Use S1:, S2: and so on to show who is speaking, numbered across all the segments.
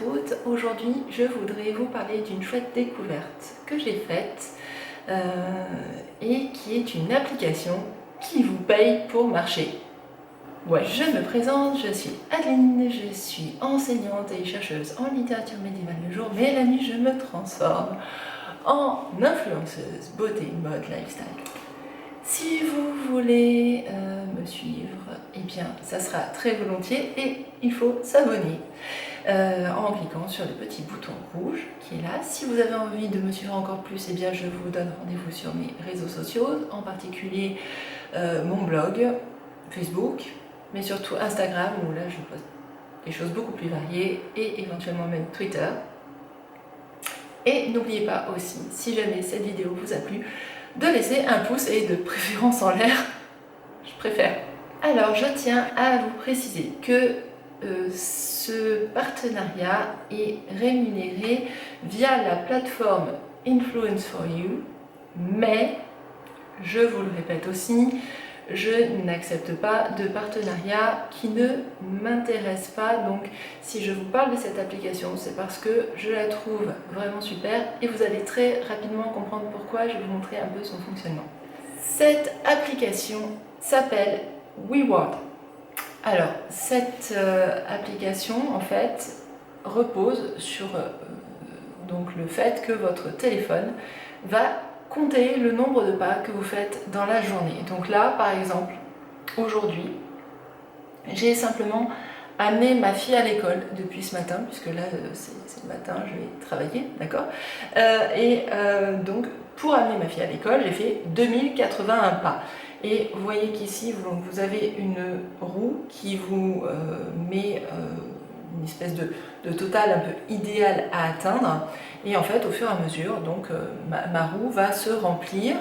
S1: toutes. Aujourd'hui, je voudrais vous parler d'une chouette découverte que j'ai faite et qui est une application qui vous paye pour marcher. Ouais, je me présente, je suis Adeline, je suis enseignante et chercheuse en littérature médiévale le jour, mais la nuit je me transforme en influenceuse beauté, mode, lifestyle. Si vous voulez me suivre, eh bien ça sera très volontiers et il faut s'abonner en cliquant sur le petit bouton rouge qui est là. Si vous avez envie de me suivre encore plus, eh bien je vous donne rendez-vous sur mes réseaux sociaux, en particulier mon blog, Facebook, mais surtout Instagram où là je poste des choses beaucoup plus variées et éventuellement même Twitter. Et n'oubliez pas aussi, si jamais cette vidéo vous a plu, de laisser un pouce et de préférence en l'air, je préfère. Alors je tiens à vous préciser que ce partenariat est rémunéré via la plateforme Influence for You, mais je vous le répète aussi, je n'accepte pas de partenariat qui ne m'intéresse pas. Donc si je vous parle de cette application, c'est parce que je la trouve vraiment super et vous allez très rapidement comprendre pourquoi. Je vais vous montrer un peu son fonctionnement. Cette application s'appelle WeWord. Alors cette application en fait repose sur donc le fait que votre téléphone va comptez le nombre de pas que vous faites dans la journée. Donc là, par exemple, aujourd'hui, j'ai simplement amené ma fille à l'école depuis ce matin, puisque là, c'est le matin, je vais travailler, d'accord. Donc, pour amener ma fille à l'école, j'ai fait 2081 pas. Et vous voyez qu'ici, vous avez une roue qui vous met une espèce de total un peu idéal à atteindre, et en fait au fur et à mesure donc ma roue va se remplir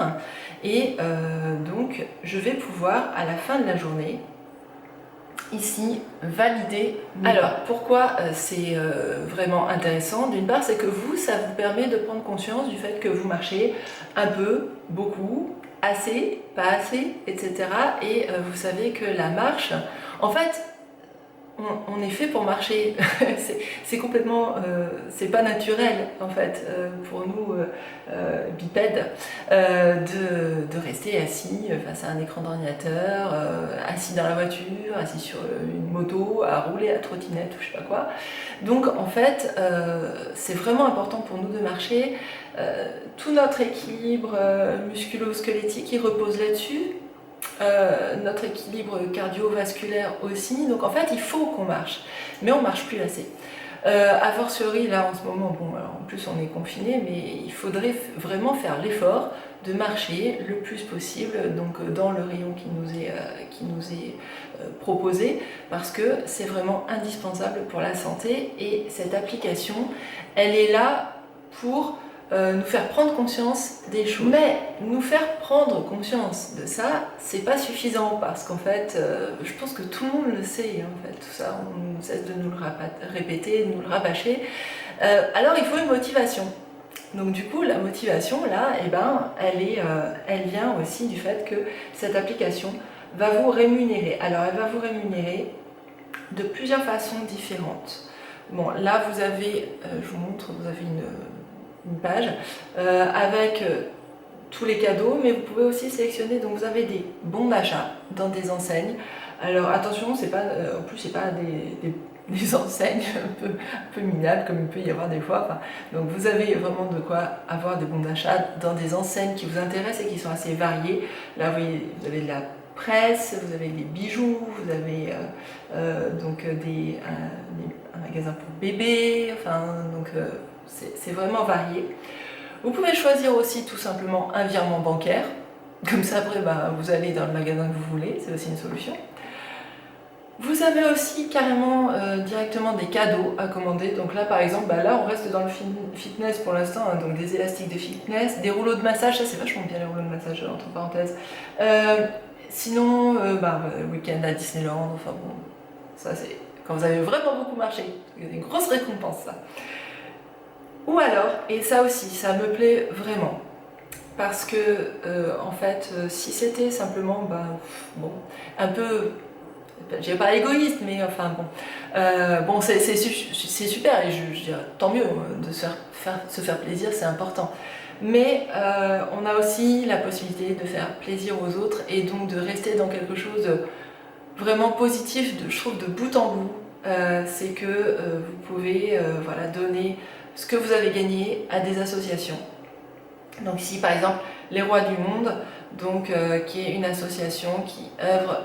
S1: et donc je vais pouvoir à la fin de la journée ici valider. Alors pourquoi c'est vraiment intéressant? D'une part, c'est que ça vous permet de prendre conscience du fait que vous marchez un peu, beaucoup, assez, pas assez, etc. Et vous savez que la marche, en fait, on est fait pour marcher. C'est complètement, c'est pas naturel en fait pour nous bipèdes de rester assis face à un écran d'ordinateur, assis dans la voiture, assis sur une moto, à rouler à trottinette ou je sais pas quoi. Donc en fait, c'est vraiment important pour nous de marcher. Tout notre équilibre musculo-squelettique il repose là-dessus. Notre équilibre cardiovasculaire aussi, donc en fait il faut qu'on marche, mais on marche plus assez. A fortiori là en ce moment, bon alors, en plus on est confiné, mais il faudrait vraiment faire l'effort de marcher le plus possible, donc dans le rayon qui nous est proposé, parce que c'est vraiment indispensable pour la santé. Et cette application, elle est là pour nous faire prendre conscience des choses. Mais nous faire prendre conscience de ça, c'est pas suffisant, parce qu'en fait, je pense que tout le monde le sait, en fait, tout ça, on ne cesse de nous le répéter, de nous le rabâcher. Alors il faut une motivation. Donc du coup, la motivation, là, eh ben, elle vient aussi du fait que cette application va vous rémunérer. Alors elle va vous rémunérer de plusieurs façons différentes. Bon, là vous avez, je vous montre, vous avez une page avec tous les cadeaux, mais vous pouvez aussi sélectionner, donc vous avez des bons d'achat dans des enseignes. Alors attention, c'est pas en plus c'est pas des enseignes un peu minables comme il peut y avoir des fois. Enfin, donc vous avez vraiment de quoi avoir des bons d'achat dans des enseignes qui vous intéressent et qui sont assez variées. Là vous voyez, vous avez de la presse, vous avez des bijoux, vous avez donc un magasin pour bébés, enfin donc c'est vraiment varié. Vous pouvez choisir aussi tout simplement un virement bancaire, comme ça après vous allez dans le magasin que vous voulez, c'est aussi une solution. Vous avez aussi carrément directement des cadeaux à commander. Donc là par exemple, là on reste dans le fitness pour l'instant, hein, donc des élastiques de fitness, des rouleaux de massage, ça c'est vachement bien les rouleaux de massage entre parenthèses. Sinon, week-end à Disneyland, enfin bon, ça c'est quand vous avez vraiment beaucoup marché, il y a des grosses récompenses ça. Ou alors, et ça aussi, ça me plaît vraiment, parce que en fait, si c'était simplement un peu je dirais pas égoïste, mais enfin bon. Bon, c'est super, et je dirais tant mieux de se faire plaisir, c'est important. Mais on a aussi la possibilité de faire plaisir aux autres et donc de rester dans quelque chose de vraiment positif, je trouve, de bout en bout. C'est que vous pouvez voilà, donner ce que vous avez gagné à des associations. Donc ici, par exemple, Les Rois du Monde, donc, qui est une association qui œuvre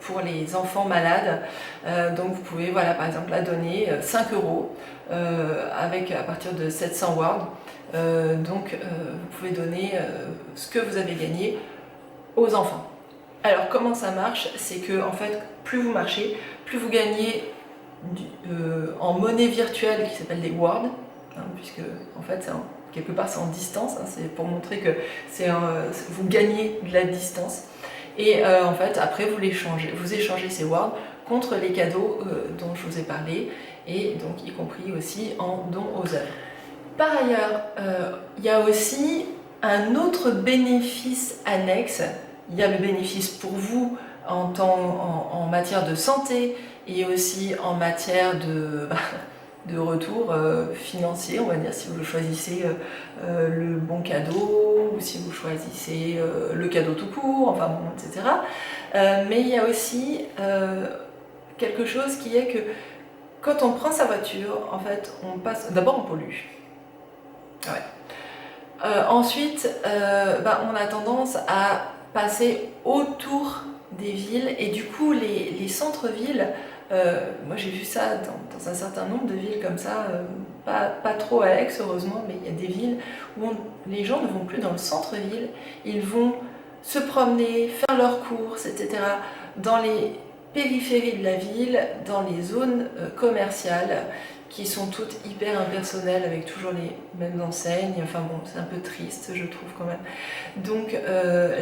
S1: pour les enfants malades. Donc vous pouvez, voilà, par exemple, la donner 5 euros à partir de 700 wards. Donc vous pouvez donner ce que vous avez gagné aux enfants. Alors comment ça marche? C'est que en fait, plus vous marchez, plus vous gagnez en monnaie virtuelle qui s'appelle des wards, hein, puisque en fait quelque part c'est en distance, hein, c'est pour montrer que vous gagnez de la distance. Et en fait après vous échangez ces wards contre les cadeaux dont je vous ai parlé, et donc y compris aussi en dons aux œuvres. Par ailleurs, il y a aussi un autre bénéfice annexe. Il y a le bénéfice pour vous en matière de santé et aussi en matière de retour financier, on va dire, si vous choisissez le bon cadeau, ou si vous choisissez le cadeau tout court, enfin bon, etc. Mais il y a aussi quelque chose qui est que quand on prend sa voiture, en fait, d'abord on pollue. Ouais. Ensuite, on a tendance à passer autour des villes, et du coup les centres-villes, moi j'ai vu ça dans un certain nombre de villes comme ça, pas trop à Aix heureusement, mais il y a des villes où les gens ne vont plus dans le centre-ville, ils vont se promener, faire leurs courses, etc. dans les périphéries de la ville, dans les zones commerciales, qui sont toutes hyper impersonnelles, avec toujours les mêmes enseignes. Enfin bon, c'est un peu triste, je trouve, quand même. Donc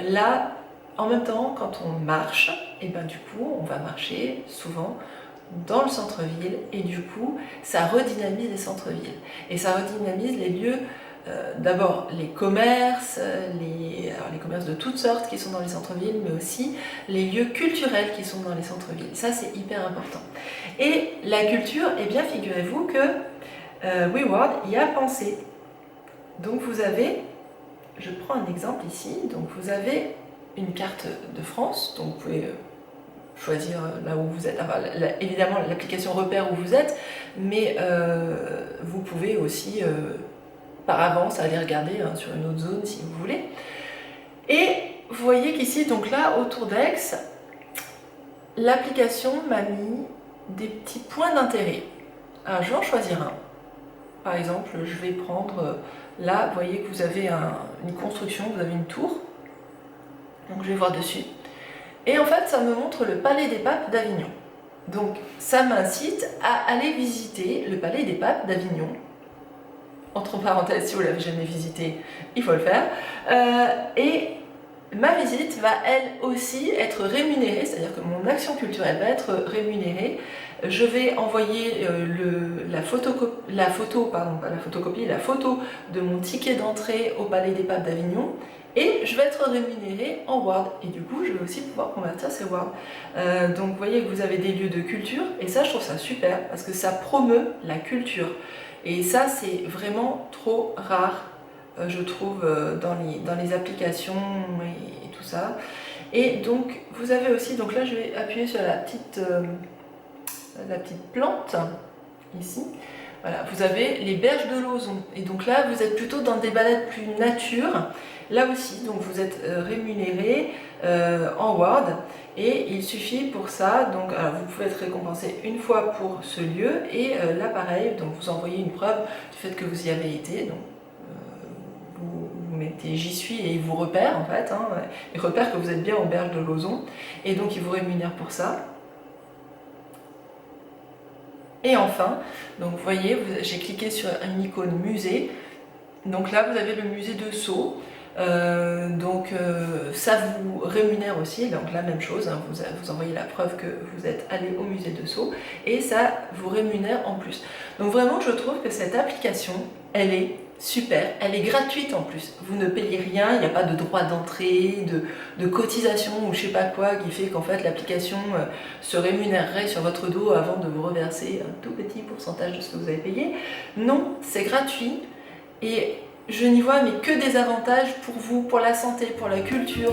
S1: là, en même temps, quand on marche, et ben du coup, on va marcher souvent dans le centre-ville, et du coup, ça redynamise les centres-villes. Et ça redynamise les lieux, d'abord les commerces, les commerces de toutes sortes qui sont dans les centres-villes, mais aussi les lieux culturels qui sont dans les centres-villes. Ça, c'est hyper important. Et la culture, eh bien, figurez-vous que WeWorld y a pensé. Donc vous avez, je prends un exemple ici, donc vous avez une carte de France, donc vous pouvez choisir là où vous êtes, enfin, évidemment l'application repère où vous êtes, mais vous pouvez aussi par avance aller regarder sur une autre zone si vous voulez. Et vous voyez qu'ici, donc là, autour d'Aix, l'application m'a mis des petits points d'intérêt. Alors je vais en choisir un. Par exemple, je vais prendre, là, vous voyez que vous avez une construction, vous avez une tour. Donc je vais voir dessus. Et en fait, ça me montre le Palais des Papes d'Avignon. Donc ça m'incite à aller visiter le Palais des Papes d'Avignon. Entre parenthèses, si vous ne l'avez jamais visité, il faut le faire. Et ma visite va elle aussi être rémunérée, c'est-à-dire que mon action culturelle va être rémunérée. Je vais envoyer la photo de mon ticket d'entrée au Palais des Papes d'Avignon, et je vais être rémunérée en wards. Et du coup, je vais aussi pouvoir convertir ces wards. Donc vous voyez que vous avez des lieux de culture, et ça, je trouve ça super, parce que ça promeut la culture. Et ça, c'est vraiment trop rare, je trouve, dans les applications et tout ça. Et donc, vous avez aussi, donc là, je vais appuyer sur la petite plante, ici. Voilà, vous avez les berges de Lauzon. Et donc là, vous êtes plutôt dans des balades plus nature. Là aussi, donc vous êtes rémunéré en ward. Et il suffit pour ça, donc alors vous pouvez être récompensé une fois pour ce lieu, et là pareil, donc vous envoyez une preuve du fait que vous y avez été, donc vous mettez j'y suis, et il vous repère en fait, hein, il repère que vous êtes bien aux berges de Lauzon, et donc il vous rémunère pour ça. Et enfin, donc vous voyez, j'ai cliqué sur une icône musée, donc là vous avez le musée de Sceaux. Ça vous rémunère aussi, donc la même chose, hein, vous envoyez la preuve que vous êtes allé au musée de Sceaux, et ça vous rémunère en plus. Donc vraiment, je trouve que cette application, elle est Super, elle est gratuite en plus, vous ne payez rien, il n'y a pas de droit d'entrée, de cotisation ou je sais pas quoi qui fait qu'en fait l'application se rémunérerait sur votre dos avant de vous reverser un tout petit pourcentage de ce que vous avez payé. Non, c'est gratuit et je n'y vois mais que des avantages pour vous, pour la santé, pour la culture.